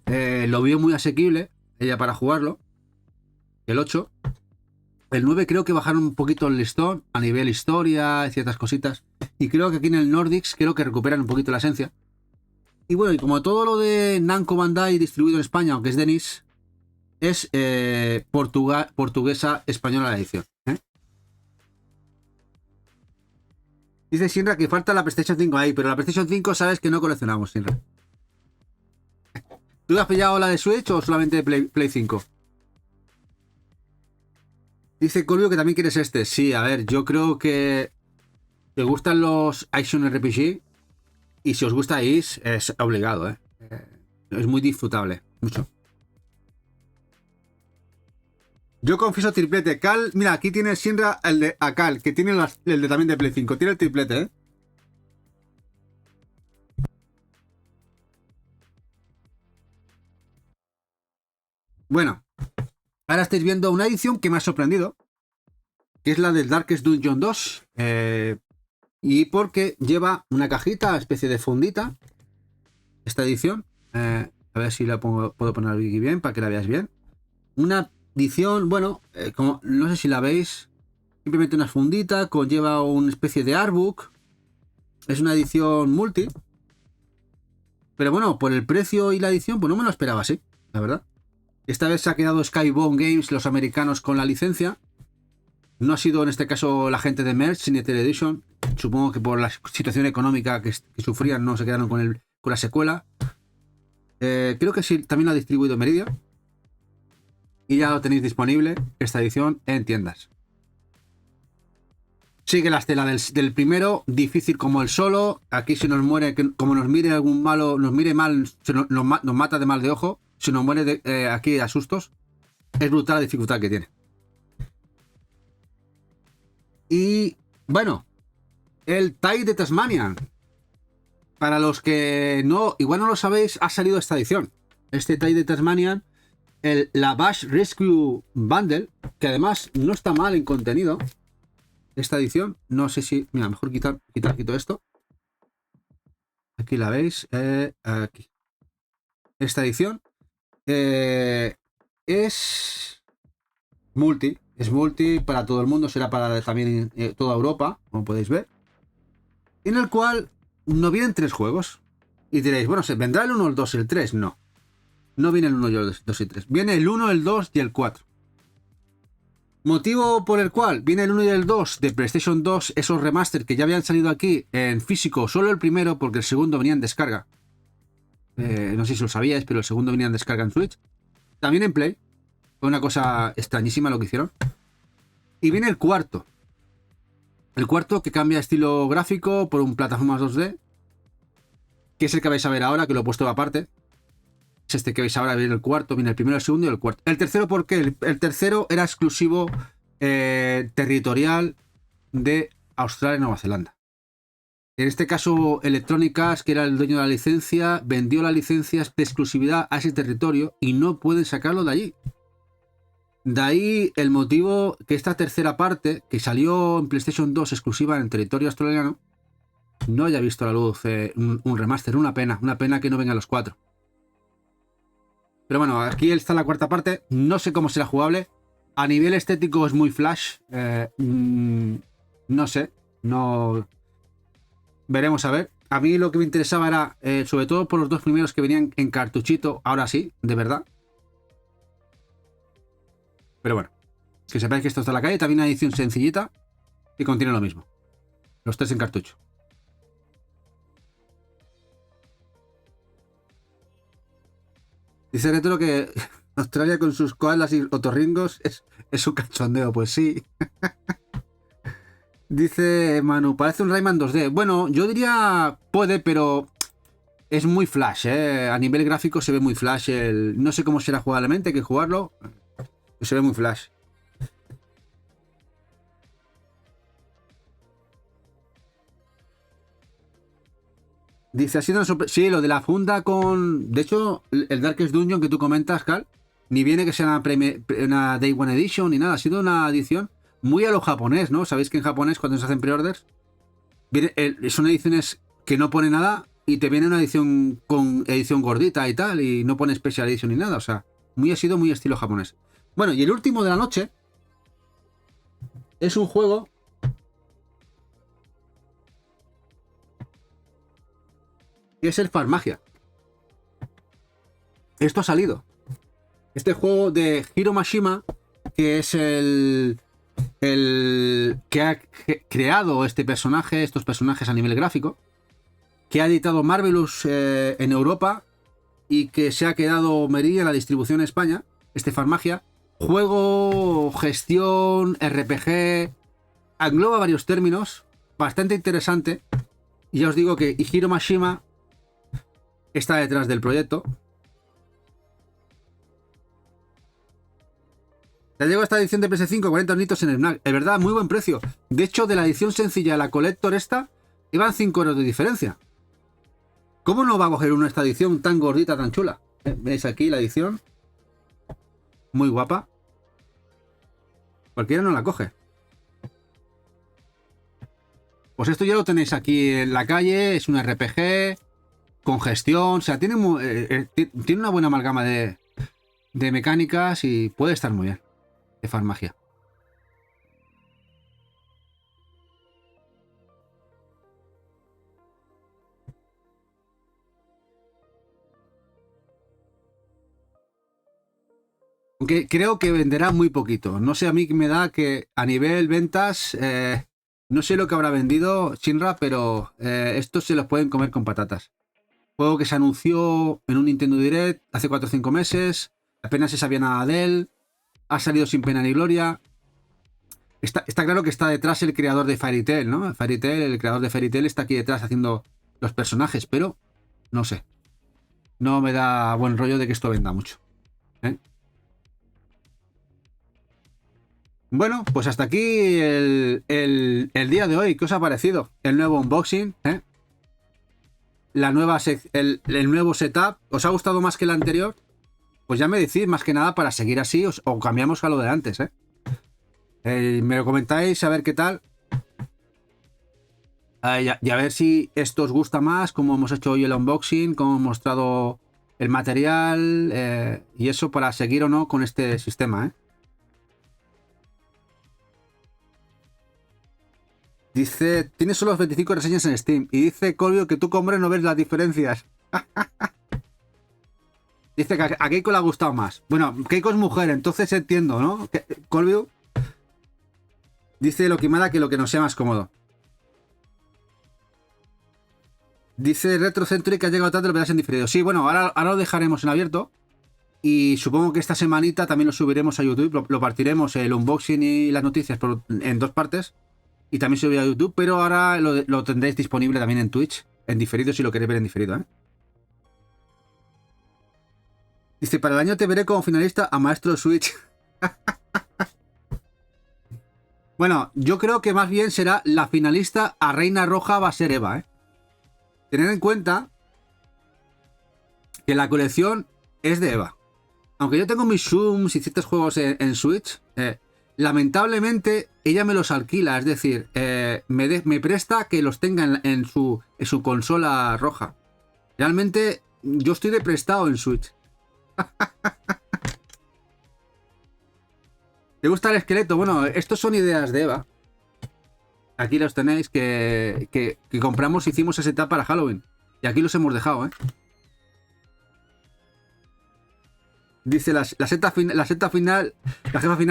Lo vio muy asequible ella para jugarlo. El 8. El 9 creo que bajaron un poquito el listón a nivel historia y ciertas cositas. Y creo que aquí en el Nordics creo que recuperan un poquito la esencia. Y bueno, y como todo lo de Namco Bandai distribuido en España, aunque es Denis, es portuguesa española la edición. Dice Sinra que falta la PlayStation 5 ahí, pero la PlayStation 5 sabes que no coleccionamos, Sinra. ¿Tú has pillado la de Switch o solamente de Play 5? Dice Colvio que también quieres este. Sí, a ver, yo creo que te gustan los Action RPG y si os gusta Is, es obligado, ¿eh? Es muy disfrutable, mucho. Yo confieso triplete. Cal, mira, aquí tiene Sinra el de Cal, que tiene el de también de Play 5. Tiene el triplete, ¿eh? Bueno, ahora estáis viendo una edición que me ha sorprendido, que es la del Darkest Dungeon 2. Y porque lleva una cajita, especie de fundita, esta edición. A ver si la puedo poner aquí bien para que la veáis bien. Una edición, bueno, como no sé si la veis, simplemente una fundita, conlleva una especie de artbook. Es una edición multi. Pero bueno, por el precio y la edición, pues no me lo esperaba así, la verdad. Esta vez se ha quedado Skybound Games, los americanos, con la licencia. No ha sido en este caso la gente de Merge ni Television. Supongo que por la situación económica que sufrían no se quedaron con la secuela. Creo que sí, también la ha distribuido Meridia. Y ya lo tenéis disponible, esta edición, en tiendas. Sigue la estela del primero, difícil como el solo. Aquí se nos muere, como nos mire algún malo, nos mire mal, nos mata de mal de ojo. Se nos muere aquí a sustos. Es brutal la dificultad que tiene. Y bueno, el Tide de Tasmania. Para los que no, igual no lo sabéis, ha salido esta edición. Este Tide de Tasmania, la Bash Rescue Bundle, que además no está mal en contenido. Esta edición, no sé si... Mira, mejor quito esto. Aquí la veis. Aquí. Esta edición es multi. Es multi para todo el mundo. Será para también toda Europa, como podéis ver. En el cual no vienen 3 juegos. Y diréis, bueno, ¿se vendrá el 1, el 2 y el 3? No. No viene el 1, el 2 y el 3. Viene el 1, el 2 y el 4. Motivo por el cual viene el 1 y el 2 de PlayStation 2, esos remaster que ya habían salido aquí en físico, solo el primero, porque el segundo venía en descarga. No sé si lo sabíais, pero el segundo venía en descarga en Switch. También en Play. Fue una cosa extrañísima lo que hicieron. Y viene el cuarto. El cuarto que cambia estilo gráfico por un plataforma 2D. Que es el que vais a ver ahora, que lo he puesto aparte. Es este que veis ahora, viene el cuarto, viene el primero, el segundo y el cuarto. El tercero, ¿por qué? El tercero era exclusivo territorial de Australia y Nueva Zelanda. En este caso, Electronic Arts, que era el dueño de la licencia, vendió las licencias de exclusividad a ese territorio y no pueden sacarlo de allí. De ahí el motivo que esta tercera parte, que salió en PlayStation 2 exclusiva en el territorio australiano, no haya visto la luz un remaster. Una pena que no vengan los 4. Pero bueno, aquí está la cuarta parte. No sé cómo será jugable. A nivel estético es muy flash. No sé. No... Veremos a ver. A mí lo que me interesaba era, sobre todo por los 2 primeros que venían en cartuchito, ahora sí, de verdad. Pero bueno, que sepáis que esto está en la calle. También una edición sencillita y contiene lo mismo. Los 3 en cartucho. Dice Retro que Australia con sus koalas y otorringos es un cachondeo. Pues sí. Dice Manu, parece un Rayman 2D. Bueno, yo diría puede, pero es muy flash, A nivel gráfico se ve muy flash. No sé cómo será jugablemente, hay que jugarlo. Se ve muy flash. Dice, ha sido una sorpresa. Sí, lo de la funda con... De hecho, el Darkest Dungeon que tú comentas, Cal, ni viene que sea una Day One Edition ni nada. Ha sido una edición muy a lo japonés, ¿no? Sabéis que en japonés cuando se hacen pre-orders son ediciones que no pone nada y te viene una edición con edición gordita y tal y no pone Special Edition ni nada. O sea, ha sido muy estilo japonés. Bueno, y el último de la noche es un juego que es el Farmagia. Esto ha salido. Este juego de Hiro Mashima, que es el que ha creado estos personajes a nivel gráfico, que ha editado Marvelous en Europa y que se ha quedado Merilla en la distribución en España, este Farmagia. Juego, gestión, RPG, engloba varios términos, bastante interesante. Y ya os digo que Hiro Mashima está detrás del proyecto. Ya llegó esta edición de PS5, 40 euritos en el FNAC. Es verdad, muy buen precio. De hecho, de la edición sencilla a la Collector esta, iban 5 euros de diferencia. ¿Cómo no va a coger uno esta edición tan gordita, tan chula? ¿Veis aquí la edición? Muy guapa. Cualquiera no la coge. Pues esto ya lo tenéis aquí en la calle. Es un RPG con gestión. O sea, tiene una buena amalgama de mecánicas y puede estar muy bien. De Farmagia. Aunque creo que venderá muy poquito. No sé, a mí me da que a nivel ventas, no sé lo que habrá vendido Shinra, pero estos se los pueden comer con patatas. Juego que se anunció en un Nintendo Direct hace 4 o 5 meses. Apenas se sabía nada de él. Ha salido sin pena ni gloria. Está claro que está detrás el creador de Fairy Tail, ¿no? El creador de Fairy Tail está aquí detrás haciendo los personajes, pero no sé. No me da buen rollo de que esto venda mucho. Bueno, pues hasta aquí el día de hoy. ¿Qué os ha parecido? El nuevo unboxing, ¿eh? La nueva el nuevo setup. ¿Os ha gustado más que el anterior? Pues ya me decís, más que nada para seguir así o cambiamos a lo de antes, ¿eh? Me lo comentáis a ver qué tal. Y a ver si esto os gusta más, cómo hemos hecho hoy el unboxing, cómo hemos mostrado el material y eso para seguir o no con este sistema, ¿eh? Dice, tiene solo 25 reseñas en Steam. Y dice Colvio que tú, hombre, no ves las diferencias. Dice que a Keiko le ha gustado más. Bueno, Keiko es mujer, entonces entiendo, ¿no? Colvio dice lo que mala que lo que nos sea más cómodo. Dice Retro Century que ha llegado tarde, lo verás en diferido. Sí, bueno, ahora lo dejaremos en abierto. Y supongo que esta semanita también lo subiremos a YouTube. Lo partiremos, el unboxing y las noticias en dos partes. Y también se subirá a YouTube, pero ahora lo tendréis disponible también en Twitch, en diferido, si lo queréis ver en diferido, ¿eh? Dice, para el año te veré como finalista a Maestro Switch. Bueno, yo creo que más bien será la finalista a Reina Roja va a ser Eva, ¿eh? Tened en cuenta que la colección es de Eva. Aunque yo tengo mis Zooms y ciertos juegos en Switch, lamentablemente ella me los alquila, es decir, me presta que los tenga en su consola roja. Realmente yo estoy de prestado en Switch. ¿Te gusta el esqueleto? Bueno, estos son ideas de Eva. Aquí los tenéis que compramos, hicimos ese setup para Halloween. Y aquí los hemos dejado, ¿eh? Dice la seta final, la jefa final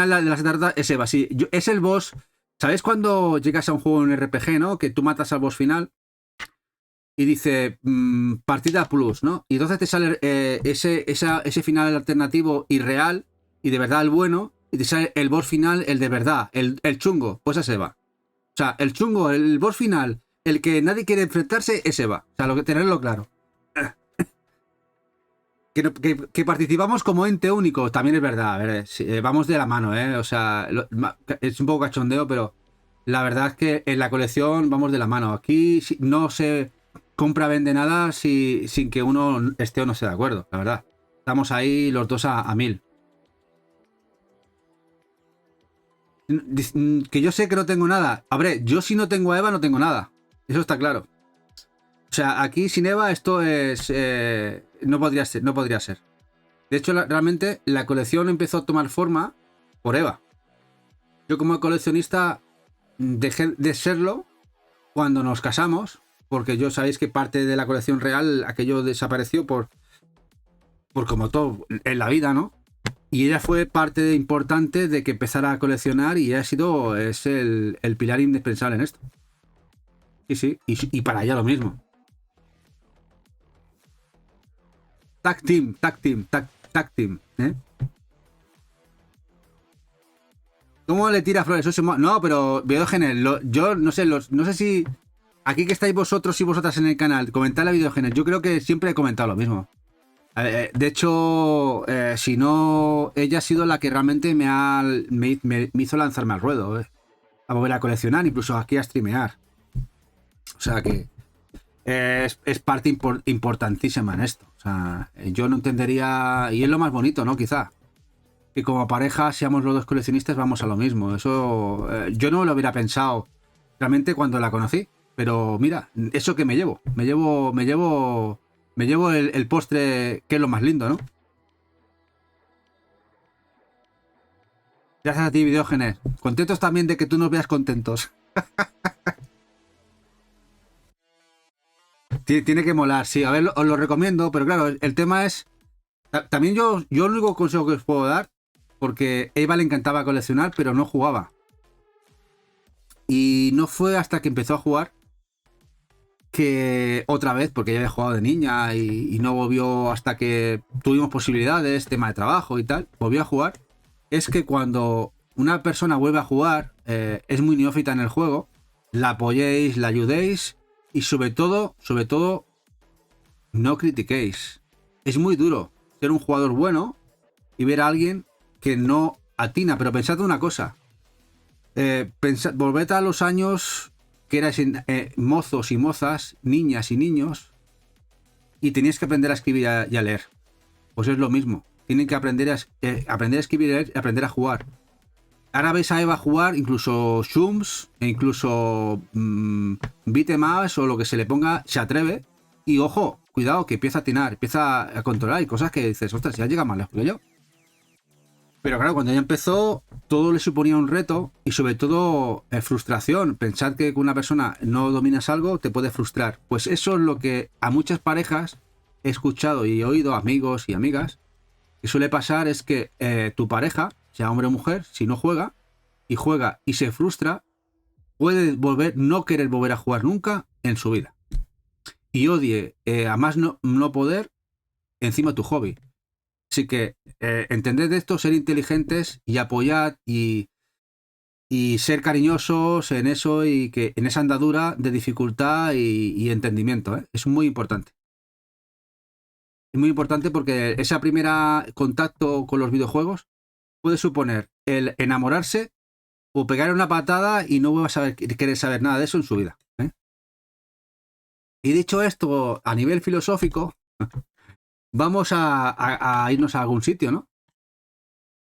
de la seta rota es Eva. Sí, es el boss. ¿Sabes cuando llegas a un juego en RPG, ¿no? Que tú matas al boss final y dice partida plus, ¿no? Y entonces te sale ese final alternativo y real y de verdad el bueno, y te sale el boss final, el de verdad, el chungo. Pues es Eva. O sea, el chungo, el boss final, el que nadie quiere enfrentarse es Eva. O sea, tenerlo claro. Que participamos como ente único, también es verdad. A ver, vamos de la mano, ¿eh? O sea, es un poco cachondeo, pero la verdad es que en la colección vamos de la mano. Aquí no se compra-vende nada sin que uno esté o no esté de acuerdo, la verdad. Estamos ahí los dos a 1000. Que yo sé que no tengo nada. A ver, yo si no tengo a Eva no tengo nada. Eso está claro. O sea, aquí sin Eva esto es... no podría ser. De hecho, realmente la colección empezó a tomar forma por Eva. Yo como coleccionista dejé de serlo cuando nos casamos, porque yo sabéis que parte de la colección real, aquello desapareció por como todo en la vida, ¿no? Y ella fue parte importante de que empezara a coleccionar y es el pilar indispensable en esto. Sí, y para ella lo mismo. Tag team, ¿eh? ¿Cómo le tira flores? No, pero Videógenes, yo no sé si aquí que estáis vosotros y vosotras en el canal, comentad a Videógenes. Yo creo que siempre he comentado lo mismo. De hecho, si no, ella ha sido la que realmente me hizo lanzarme al ruedo, a volver a coleccionar, incluso aquí a streamear. O sea que es parte importantísima en esto. O sea, yo no entendería, y es lo más bonito, ¿no? Quizá, que como pareja seamos los dos coleccionistas, vamos a lo mismo. Eso yo no lo hubiera pensado realmente cuando la conocí. Pero mira, eso que me llevo el postre, que es lo más lindo, ¿no? Gracias a ti, Videógenes. Contentos también de que tú nos veas contentos. Tiene que molar, sí. A ver, os lo recomiendo, pero claro, el tema es... También yo el único consejo que os puedo dar, porque a Eva le encantaba coleccionar, pero no jugaba. Y no fue hasta que empezó a jugar que otra vez, porque ella había jugado de niña y no volvió hasta que tuvimos posibilidades, tema de trabajo y tal, volvió a jugar. Es que cuando una persona vuelve a jugar, es muy neófita en el juego, la apoyéis, la ayudéis y sobre todo, no critiquéis. Es muy duro ser un jugador bueno y ver a alguien que no atina, pero pensad una cosa, volved a los años que erais mozos y mozas, niñas y niños, y teníais que aprender a escribir y a leer. Pues es lo mismo. Tienen que aprender a escribir y leer y aprender a jugar. Ahora veis a Eva jugar incluso Shums e incluso Beat'em-ups o lo que se le ponga, se atreve. Y ojo, cuidado, que empieza a atinar, empieza a controlar. Y cosas que dices, ostras, ya llega más lejos que yo. Pero claro, cuando ella empezó, todo le suponía un reto y sobre todo frustración. Pensar que con una persona no dominas algo te puede frustrar. Pues eso es lo que a muchas parejas he escuchado y he oído, amigos y amigas, que suele pasar es que tu pareja, sea hombre o mujer, si no juega y se frustra, puede no querer volver a jugar nunca en su vida. Y odie a más no poder encima tu hobby. Así que entended esto, ser inteligentes y apoyad y ser cariñosos en eso y que en esa andadura de dificultad y entendimiento. Es muy importante. Es muy importante porque ese primer contacto con los videojuegos puede suponer el enamorarse o pegar una patada y no vuelvas a querer saber nada de eso en su vida. Y dicho esto, a nivel filosófico, vamos a irnos a algún sitio, ¿no?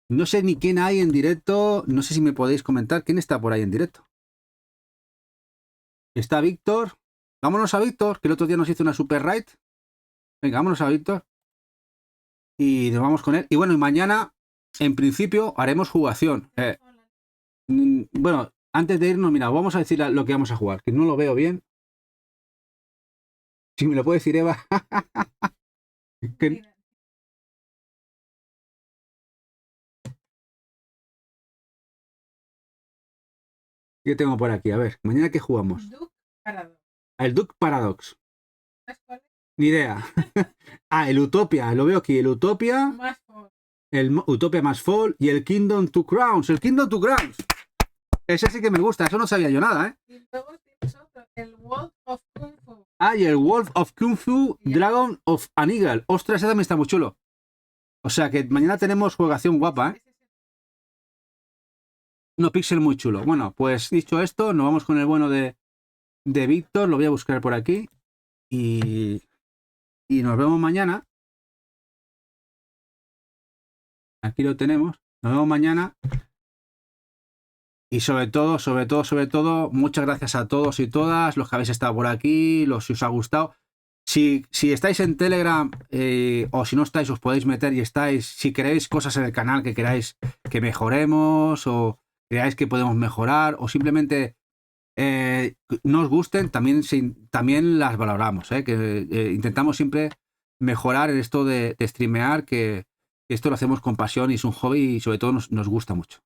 No sé ni quién hay en directo, no sé si me podéis comentar quién está por ahí en directo. Está Víctor. Vámonos a Víctor, que el otro día nos hizo una super raid. Venga, vámonos a Víctor. Y nos vamos con él. Y bueno, y mañana, en principio, haremos jugación. Bueno, antes de irnos, mira, vamos a decir lo que vamos a jugar, que no lo veo bien. Si me lo puede decir Eva. ¿Qué tengo por aquí? A ver, mañana ¿qué jugamos? Duke Paradox. El Duke Paradox. ¿Sabes cuál es? Ni idea. El Utopia, lo veo aquí. El Utopia. Más por... El Utopia más Fall y el Kingdom Two Crowns. El Kingdom Two Crowns. Ese sí que me gusta. Eso no sabía yo nada, ¿eh? Y luego tienes otro, el World of Kung Fu. Y el World of Kung Fu Dragon of an Eagle. Ostras, ese también está muy chulo. O sea que mañana tenemos juegación guapa, ¿eh? No, pixel muy chulo. Bueno, pues dicho esto, nos vamos con el bueno de Víctor. Lo voy a buscar por aquí. Y nos vemos mañana. Aquí lo tenemos. Nos vemos mañana. Y sobre todo, muchas gracias a todos y todas los que habéis estado por aquí, los que os ha gustado. Si estáis en Telegram o si no estáis, os podéis meter y estáis. Si queréis cosas en el canal que queráis que mejoremos o creáis que podemos mejorar o simplemente no os gusten, también las valoramos. Que intentamos siempre mejorar en esto de streamear, que esto lo hacemos con pasión y es un hobby y sobre todo nos gusta mucho.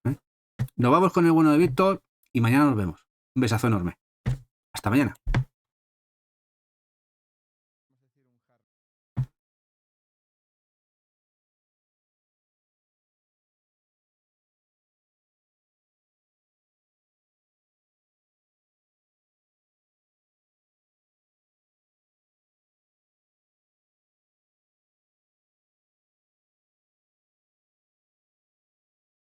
Nos vamos con el bueno de Víctor y mañana nos vemos. Un besazo enorme. Hasta mañana.